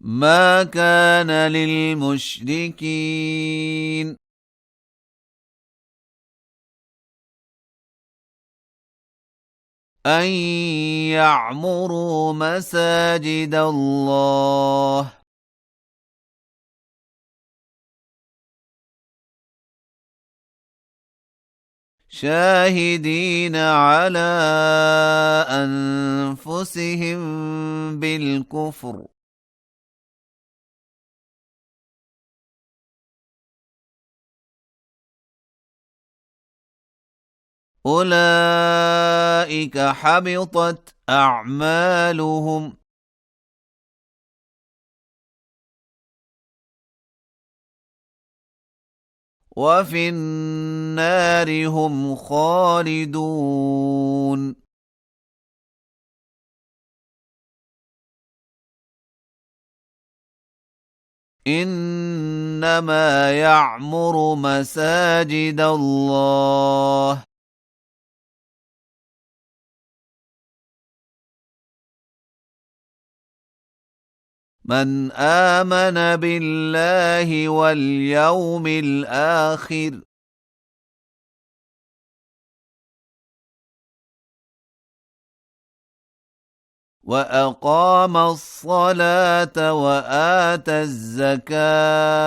ما كان للمشركين أن يعمروا مساجد الله شاهدين على أنفسهم بالكفر أولئك حبطت أعمالهم وفي النار هم خالدون إنما يعمر مساجد الله من آمن بالله واليوم الآخر وأقام الصلاة وآتى الزكاة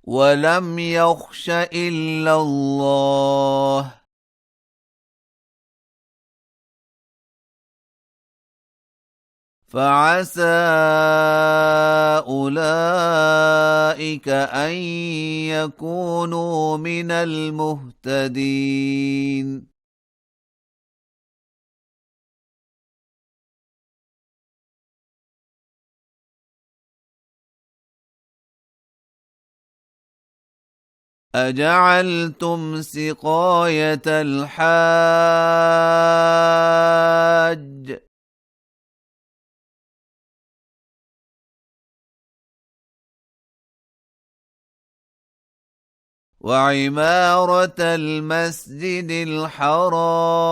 ولم يخش إلا الله فعسى أولئك أن يكونوا من المهتدين أجعلتم سقاية الحاج وعمارة المسجد الحرام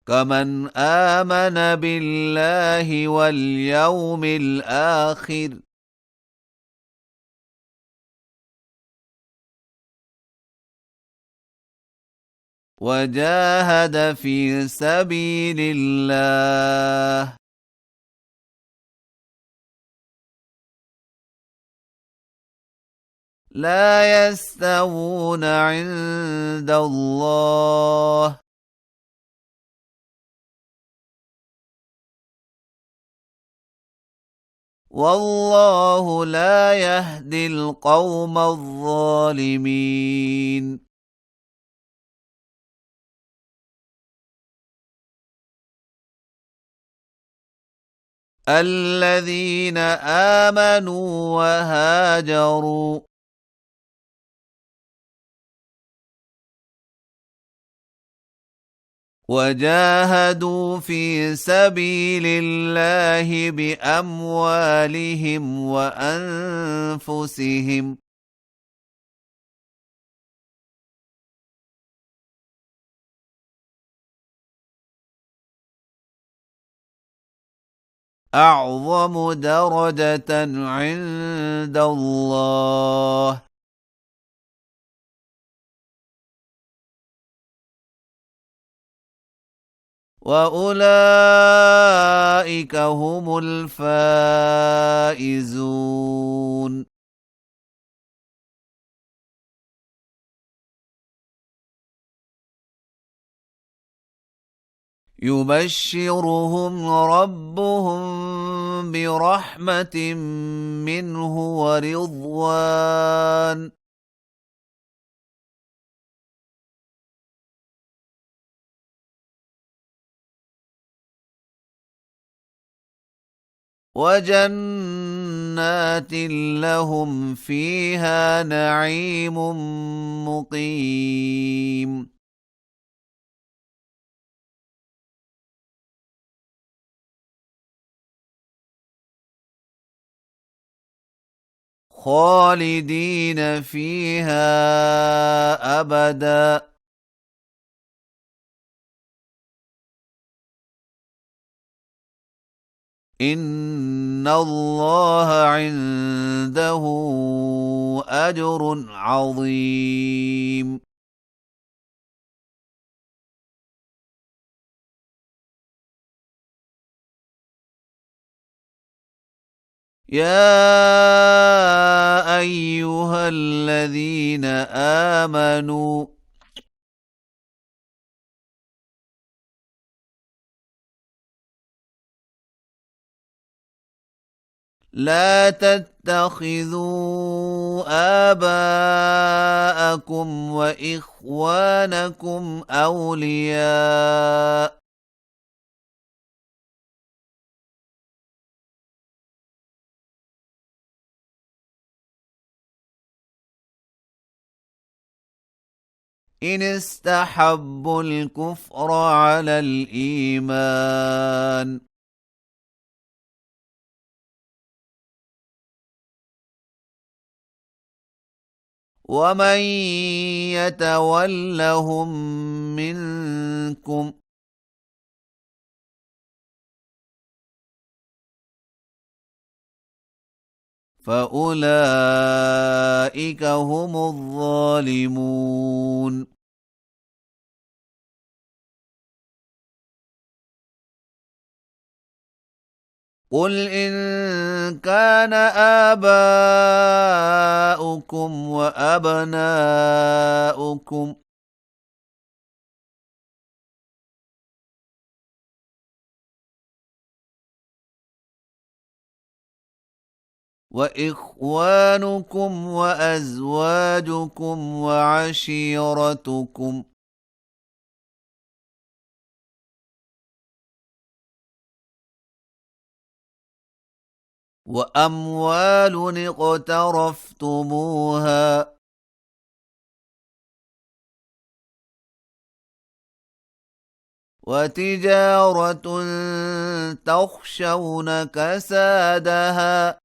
كمن آمن بالله واليوم الآخر وجاهد في سبيل الله لا يستوون عند الله والله لا يهدي القوم الظالمين الذين آمنوا وهاجروا وجاهدوا في سبيل الله بأموالهم وأنفسهم أعظم درجة عند الله وأولئك هم الفائزون يبشرهم ربهم برحمة منه ورضوان وجنات لهم فيها نعيم مقيم خالدين فيها أبدا إن الله عنده أجر عظيم يا أيها الذين آمنوا لا تتخذوا آباءكم وإخوانكم أولياء إن استحبوا الكفر على الإيمان ومن يتولهم منكم فأولئك هم الظالمون قل إن كان آباؤكم وأبناؤكم وإخوانكم وأزواجكم وعشيرتكم وأموال اقترفتموها وتجارة تخشون كسادها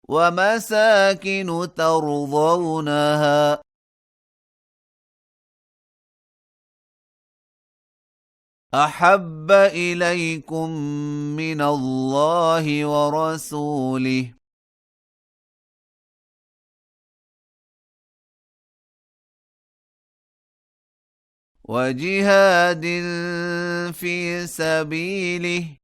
ومساكن ترضونها أحب إليكم من الله ورسوله وجهاد في سبيله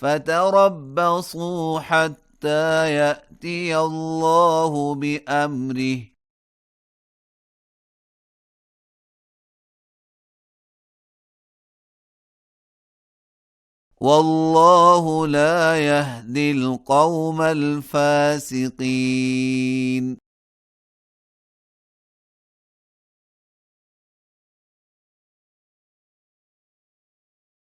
فتربصوا حتى يأتي الله بأمره والله لا يهدي القوم الفاسقين